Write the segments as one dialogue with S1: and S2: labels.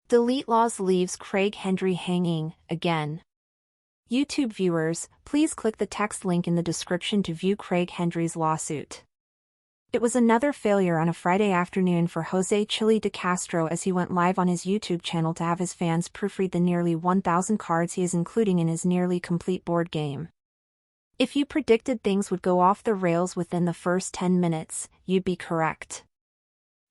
S1: DeleteLawZ leaves Craig Hendry hanging, again. YouTube viewers, please click the text link in the description to view Craig Hendry's lawsuit. It was another failure on a Friday afternoon for Chille DeCastro as he went live on his YouTube channel to have his fans proofread the nearly 1,000 cards he is including in his nearly complete board game. If you predicted things would go off the rails within the first 10 minutes, you'd be correct.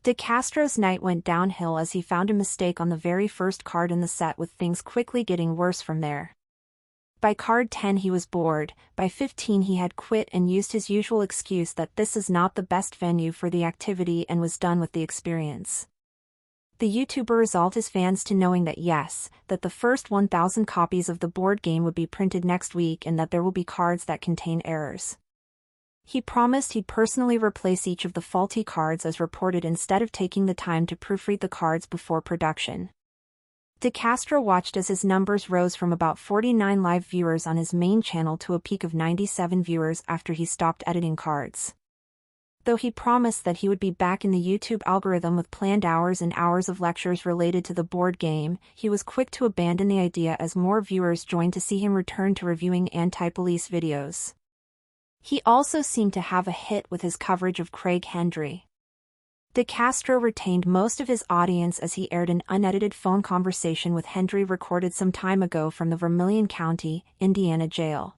S1: DeCastro's night went downhill as he found a mistake on the very first card in the set, with things quickly getting worse from there. By card 10 he was bored, by 15 he had quit and used his usual excuse that this is not the best venue for the activity and was done with the experience. The YouTuber resolved his fans to knowing that that the first 1,000 copies of the board game would be printed next week and that there will be cards that contain errors. He promised he'd personally replace each of the faulty cards as reported instead of taking the time to proofread the cards before production. DeCastro watched as his numbers rose from about 49 live viewers on his main channel to a peak of 97 viewers after he stopped editing cards. Though he promised that he would be back in the YouTube algorithm with planned hours and hours of lectures related to the board game, he was quick to abandon the idea as more viewers joined to see him return to reviewing anti-police videos. He also seemed to have a hit with his coverage of Craig Hendry. DeCastro retained most of his audience as he aired an unedited phone conversation with Hendry recorded some time ago from the Vermilion County, Indiana jail.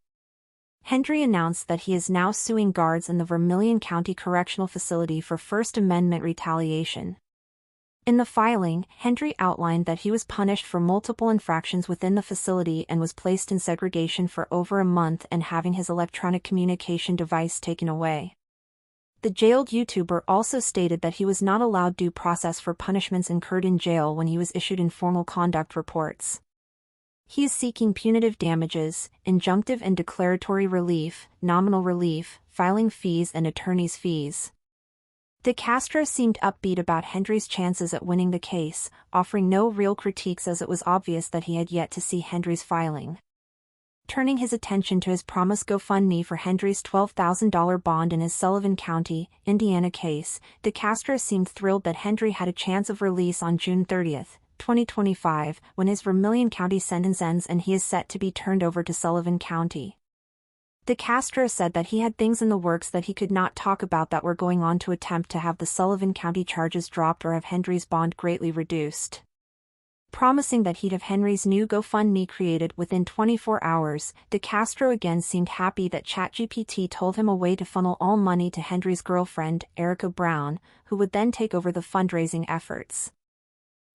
S1: Hendry announced that he is now suing guards in the Vermilion County Correctional Facility for First Amendment retaliation. In the filing, Hendry outlined that he was punished for multiple infractions within the facility and was placed in segregation for over a month and having his electronic communication device taken away. The jailed YouTuber also stated that he was not allowed due process for punishments incurred in jail when he was issued informal conduct reports. He is seeking punitive damages, injunctive and declaratory relief, nominal relief, filing fees and attorney's fees. DeCastro seemed upbeat about Hendry's chances at winning the case, offering no real critiques as it was obvious that he had yet to see Hendry's filing. Turning his attention to his promised GoFundMe for Hendry's $12,000 bond in his Sullivan County, Indiana case, DeCastro seemed thrilled that Hendry had a chance of release on June 30, 2025, when his Vermilion County sentence ends and he is set to be turned over to Sullivan County. DeCastro said that he had things in the works that he could not talk about that were going on to attempt to have the Sullivan County charges dropped or have Hendry's bond greatly reduced. Promising that he'd have Hendry's new GoFundMe created within 24 hours, DeCastro again seemed happy that ChatGPT told him a way to funnel all money to Hendry's girlfriend, Erica Brown, who would then take over the fundraising efforts.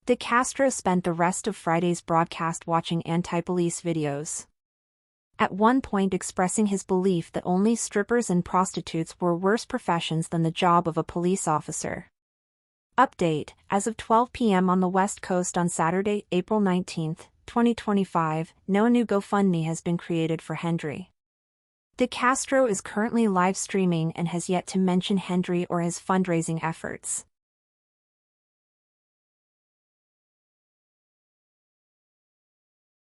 S1: DeCastro spent the rest of Friday's broadcast watching anti-police videos. At one point expressing his belief that only strippers and prostitutes were worse professions than the job of a police officer. Update: as of 12 p.m. on the West Coast on Saturday, April 19, 2025, no new GoFundMe has been created for Hendry. DeCastro is currently live streaming and has yet to mention Hendry or his fundraising efforts.